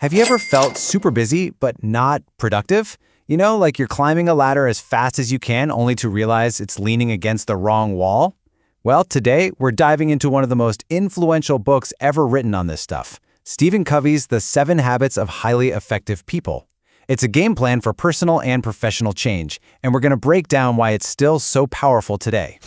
Have you ever felt super busy but not productive? You know, like you're climbing a ladder as fast as you can only to realize it's leaning against the wrong wall? Well, today we're diving into one of the most influential books ever written on this stuff, Stephen Covey's The 7 Habits of Highly Effective People. It's a game plan for personal and professional change, and we're going to break down why it's still so powerful today.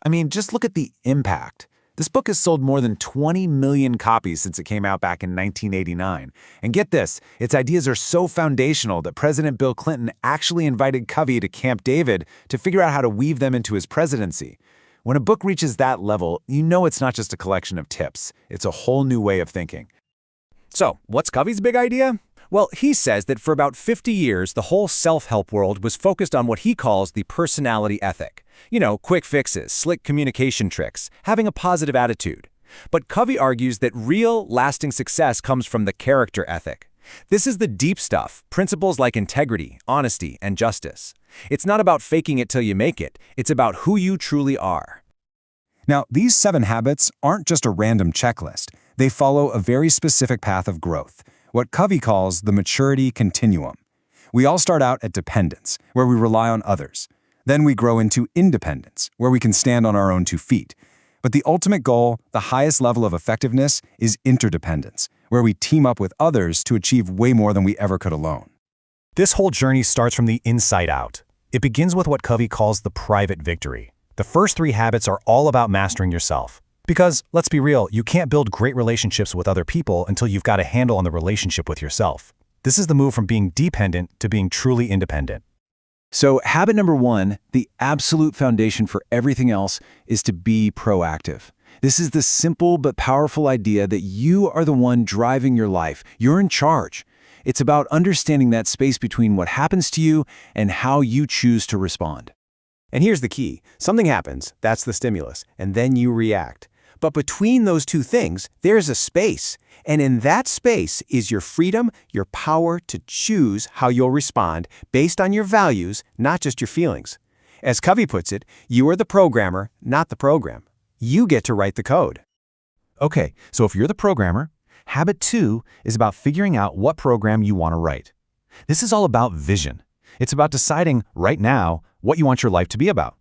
I mean, just look at the impact. This book has sold more than 20 million copies since it came out back in 1989. And get this, its ideas are so foundational that President Bill Clinton actually invited Covey to Camp David to figure out how to weave them into his presidency. When a book reaches that level, you know it's not just a collection of tips. It's a whole new way of thinking. So, what's Covey's big idea? Well, he says that for about 50 years, the whole self-help world was focused on what he calls the personality ethic. You know, quick fixes, slick communication tricks, having a positive attitude. But Covey argues that real, lasting success comes from the character ethic. This is the deep stuff, principles like integrity, honesty, and justice. It's not about faking it till you make it. It's about who you truly are. Now, these 7 habits aren't just a random checklist. They follow a very specific path of growth, what Covey calls the maturity continuum. We all start out at dependence, where we rely on others. Then we grow into independence, where we can stand on our own 2 feet. But the ultimate goal, the highest level of effectiveness, is interdependence, where we team up with others to achieve way more than we ever could alone. This whole journey starts from the inside out. It begins with what Covey calls the private victory. The first 3 habits are all about mastering yourself. Because, let's be real, you can't build great relationships with other people until you've got a handle on the relationship with yourself. This is the move from being dependent to being truly independent. So, habit number 1, the absolute foundation for everything else, is to be proactive. This is the simple but powerful idea that you are the one driving your life. You're in charge. It's about understanding that space between what happens to you and how you choose to respond. And here's the key. Something happens, that's the stimulus, and then you react. But between those 2 things, there's a space. And in that space is your freedom, your power to choose how you'll respond based on your values, not just your feelings. As Covey puts it, you are the programmer, not the program. You get to write the code. Okay, so if you're the programmer, habit 2 is about figuring out what program you want to write. This is all about vision. It's about deciding right now what you want your life to be about.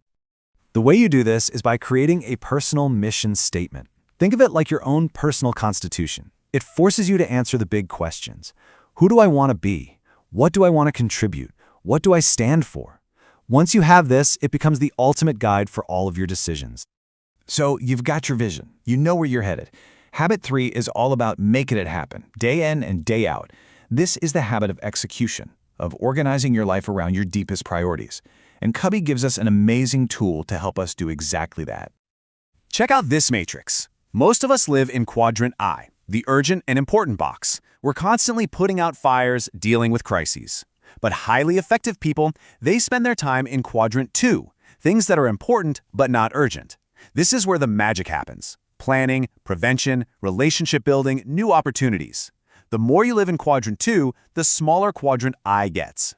The way you do this is by creating a personal mission statement. Think of it like your own personal constitution. It forces you to answer the big questions. Who do I want to be? What do I want to contribute? What do I stand for? Once you have this, it becomes the ultimate guide for all of your decisions. So you've got your vision. You know where you're headed. Habit 3 is all about making it happen, day in and day out. This is the habit of execution, of organizing your life around your deepest priorities. And Covey gives us an amazing tool to help us do exactly that. Check out this matrix. Most of us live in quadrant I, the urgent and important box. We're constantly putting out fires, dealing with crises. But highly effective people, they spend their time in quadrant 2, things that are important but not urgent. This is where the magic happens. Planning, prevention, relationship building, new opportunities. The more you live in quadrant 2, the smaller quadrant I gets.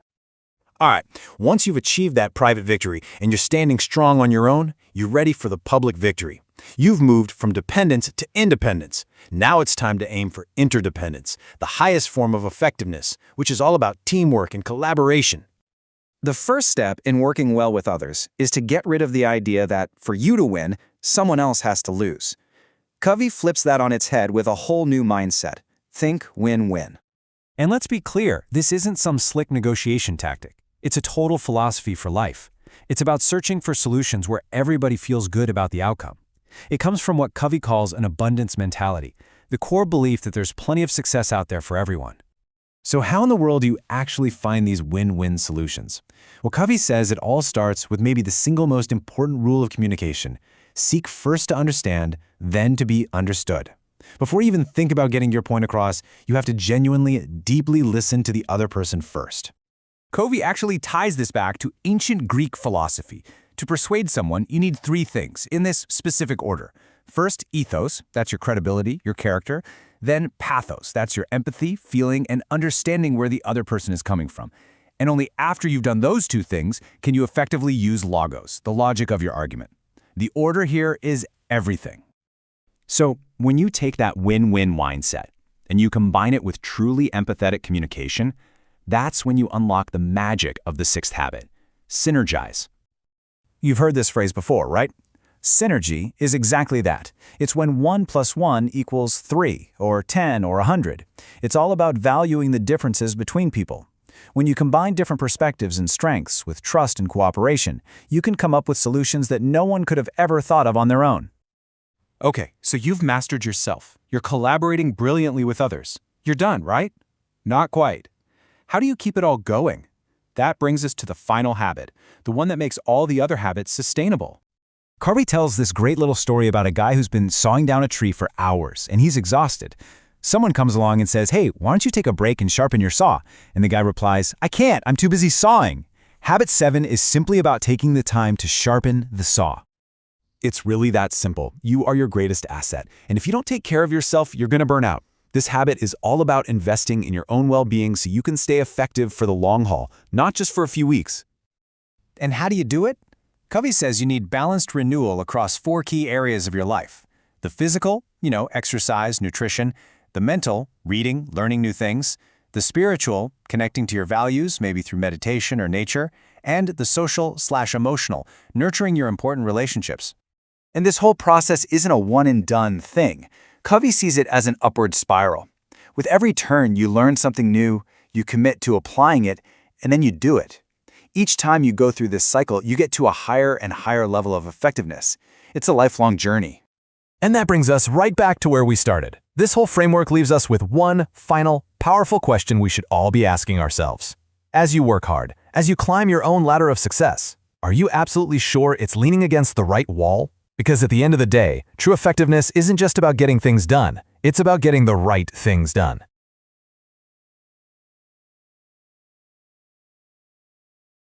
All right, once you've achieved that private victory and you're standing strong on your own, you're ready for the public victory. You've moved from dependence to independence. Now it's time to aim for interdependence, the highest form of effectiveness, which is all about teamwork and collaboration. The first step in working well with others is to get rid of the idea that, for you to win, someone else has to lose. Covey flips that on its head with a whole new mindset. Think win-win. And let's be clear, this isn't some slick negotiation tactic. It's a total philosophy for life. It's about searching for solutions where everybody feels good about the outcome. It comes from what Covey calls an abundance mentality, the core belief that there's plenty of success out there for everyone. So how in the world do you actually find these win-win solutions? Well, Covey says it all starts with maybe the single most important rule of communication. Seek first to understand, then to be understood. Before you even think about getting your point across, you have to genuinely, deeply listen to the other person first. Covey actually ties this back to ancient Greek philosophy. To persuade someone, you need 3 things, in this specific order. First, ethos, that's your credibility, your character. Then pathos, that's your empathy, feeling, and understanding where the other person is coming from. And only after you've done those 2 things can you effectively use logos, the logic of your argument. The order here is everything. So when you take that win-win mindset, and you combine it with truly empathetic communication, that's when you unlock the magic of the sixth habit: synergize. You've heard this phrase before, right? Synergy is exactly that. It's when 1 + 1 = 3, or 10, or 100. It's all about valuing the differences between people. When you combine different perspectives and strengths with trust and cooperation, you can come up with solutions that no one could have ever thought of on their own. Okay, so you've mastered yourself. You're collaborating brilliantly with others. You're done, right? Not quite. How do you keep it all going? That brings us to the final habit, the one that makes all the other habits sustainable. Covey tells this great little story about a guy who's been sawing down a tree for hours, and he's exhausted. Someone comes along and says, "Hey, why don't you take a break and sharpen your saw?" And the guy replies, "I can't, I'm too busy sawing." Habit 7 is simply about taking the time to sharpen the saw. It's really that simple. You are your greatest asset, and if you don't take care of yourself, you're going to burn out. This habit is all about investing in your own well-being so you can stay effective for the long haul, not just for a few weeks. And how do you do it? Covey says you need balanced renewal across 4 key areas of your life. The physical, exercise, nutrition. The mental, reading, learning new things. The spiritual, connecting to your values, maybe through meditation or nature. And the social/emotional, nurturing your important relationships. And this whole process isn't a one-and-done thing. Covey sees it as an upward spiral. With every turn, you learn something new, you commit to applying it, and then you do it. Each time you go through this cycle, you get to a higher and higher level of effectiveness. It's a lifelong journey. And that brings us right back to where we started. This whole framework leaves us with one final, powerful question we should all be asking ourselves. As you work hard, as you climb your own ladder of success, are you absolutely sure it's leaning against the right wall? Because at the end of the day, true effectiveness isn't just about getting things done, it's about getting the right things done.